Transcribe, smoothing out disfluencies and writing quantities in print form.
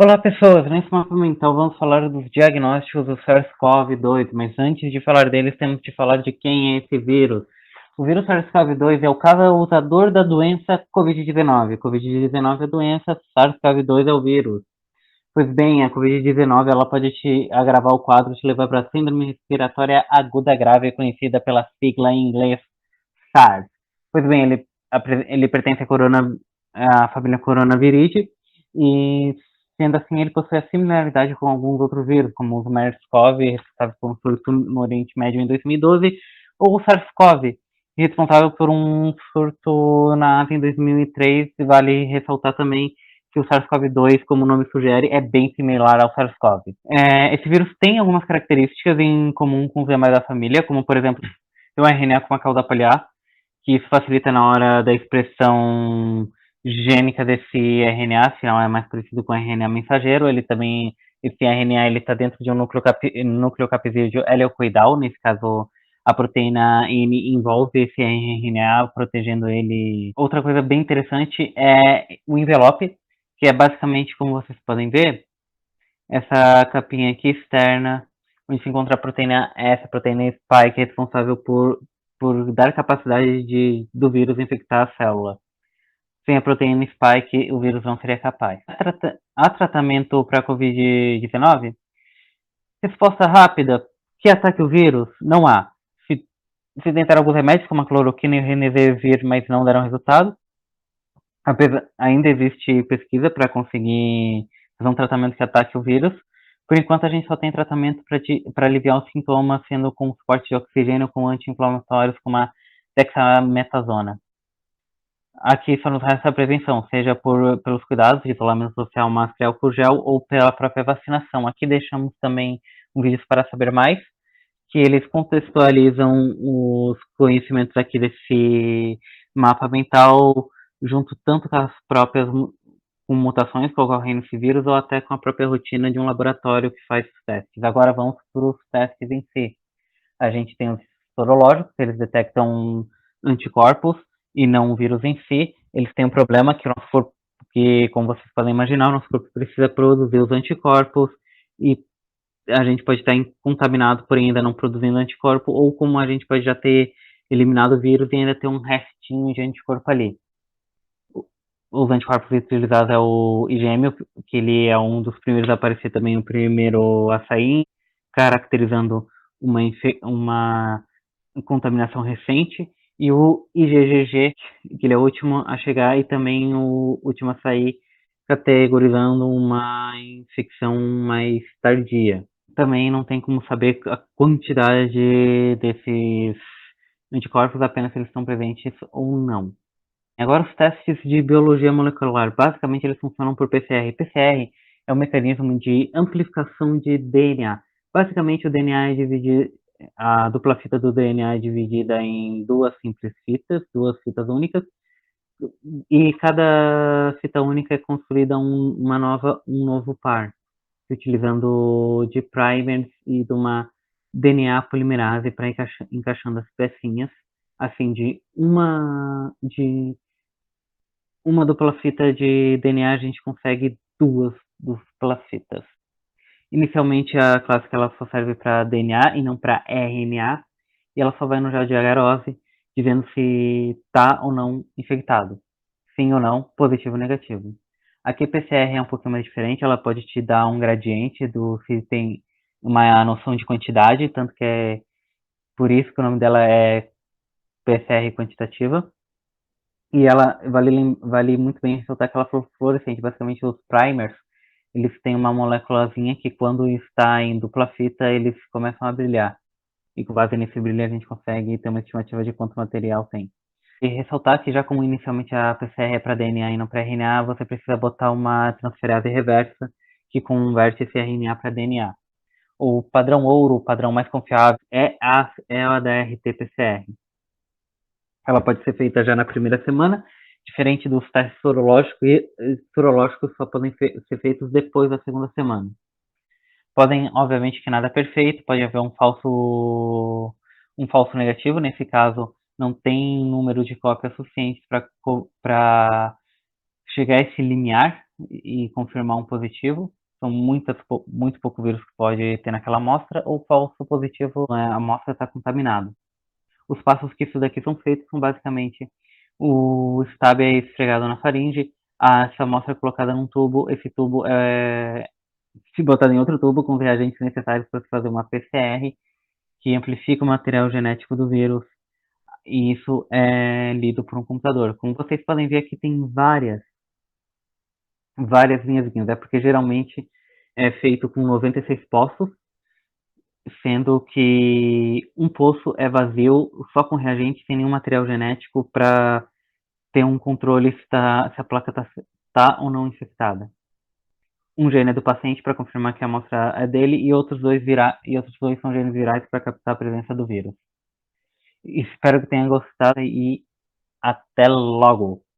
Olá, pessoas. Nesse mapa mental vamos falar dos diagnósticos do SARS-CoV-2, mas antes de falar deles, temos de falar de quem é esse vírus. O vírus SARS-CoV-2 é o causador da doença Covid-19. Covid-19 é a doença, SARS-CoV-2 é o vírus. Pois bem, a Covid-19 ela pode te agravar o quadro, te levar para a síndrome respiratória aguda grave, conhecida pela sigla em inglês SARS. Pois bem, ele pertence à família Coronaviridae e, sendo assim, ele possui a similaridade com alguns outros vírus, como o MERS-CoV, responsável por um surto no Oriente Médio em 2012, ou o SARS-CoV, responsável por um surto na Ásia em 2003. E vale ressaltar também que o SARS-CoV-2, como o nome sugere, é bem similar ao SARS-CoV. Esse vírus tem algumas características em comum com os demais da família, como, por exemplo, tem um RNA com uma cauda poliar, que isso facilita na hora da expressão gênica desse RNA, afinal é mais parecido com o RNA mensageiro. Esse RNA está dentro de um núcleo capsídeo helicoidal, nesse caso a proteína N envolve esse RNA, protegendo ele. Outra coisa bem interessante é o envelope, que é basicamente, como vocês podem ver, essa capinha aqui externa, onde se encontra a proteína S, a proteína spike, responsável por dar capacidade do vírus infectar a célula. Sem a proteína spike, o vírus não seria capaz. Há tratamento para a Covid-19? Resposta rápida: que ataque o vírus? Não há. Se tentaram alguns remédios, como a cloroquina e o remdesivir, mas não deram resultado. Ainda existe pesquisa para conseguir fazer um tratamento que ataque o vírus. Por enquanto, a gente só tem tratamento para aliviar os sintomas, sendo com suporte de oxigênio com anti-inflamatórios, como a dexametasona. Aqui só nos resta a prevenção, seja pelos cuidados de isolamento social, máscara e álcool gel, ou pela própria vacinação. Aqui deixamos também um vídeo para saber mais, que eles contextualizam os conhecimentos aqui desse mapa mental, junto tanto com as próprias com mutações que ocorrem nesse vírus, ou até com a própria rotina de um laboratório que faz os testes. Agora vamos para os testes em si. A gente tem os sorológicos, eles detectam anticorpos e não o vírus em si. Eles têm um problema que o nosso corpo, que, como vocês podem imaginar, o nosso corpo precisa produzir os anticorpos, e a gente pode estar contaminado, porém ainda não produzindo anticorpo, ou como a gente pode já ter eliminado o vírus e ainda ter um restinho de anticorpo ali. Os anticorpos utilizados é o IgM, que ele é um dos primeiros a aparecer também no primeiro açaí, caracterizando uma contaminação recente, e o IgG, que ele é o último a chegar e também o último a sair, categorizando uma infecção mais tardia. Também não tem como saber a quantidade desses anticorpos, apenas se eles estão presentes ou não. Agora, os testes de biologia molecular, basicamente eles funcionam por PCR. PCR é um mecanismo de amplificação de DNA. Basicamente, a dupla fita do DNA é dividida em duas simples fitas, duas fitas únicas, e cada fita única é construída um novo par, utilizando de primers e de uma DNA polimerase para encaixando as pecinhas, assim, de uma dupla fita de DNA a gente consegue duas duplas fitas. Inicialmente a clássica ela só serve para DNA e não para RNA, e ela só vai no gel de agarose, dizendo se está ou não infectado. Sim ou não, positivo ou negativo. Aqui a PCR é um pouquinho mais diferente, ela pode te dar um gradiente do se tem uma noção de quantidade, tanto que é por isso que o nome dela é PCR quantitativa. E ela vale muito bem ressaltar que ela é fluorescente. Basicamente, os primers, eles têm uma moléculazinha que, quando está em dupla fita, eles começam a brilhar. E com base nesse brilho, a gente consegue ter uma estimativa de quanto material tem. E ressaltar que, já como inicialmente a PCR é para DNA e não para RNA, você precisa botar uma transferase reversa que converte esse RNA para DNA. O padrão ouro, o padrão mais confiável, é a da RT-PCR. Ela pode ser feita já na primeira semana, diferente dos testes sorológicos, e sorológicos só podem ser feitos depois da segunda semana. Podem, obviamente, que nada é perfeito, pode haver um falso negativo, nesse caso não tem número de cópias suficiente para chegar a esse limiar e confirmar um positivo. São muito pouco vírus que pode ter naquela amostra, ou falso positivo, a amostra está contaminada. Os passos que isso daqui são feitos são basicamente o STAB é esfregado na faringe, essa amostra é colocada num tubo, esse tubo é se botado em outro tubo com os reagentes necessários para se fazer uma PCR que amplifica o material genético do vírus, e isso é lido por um computador. Como vocês podem ver aqui tem várias linhazinhas, é porque geralmente é feito com 96 poços, sendo que um poço é vazio, só com reagente, sem nenhum material genético para ter um controle se a placa tá ou não infectada. Um gene é do paciente para confirmar que a amostra é dele e outros dois são genes virais para captar a presença do vírus. Espero que tenha gostado e até logo!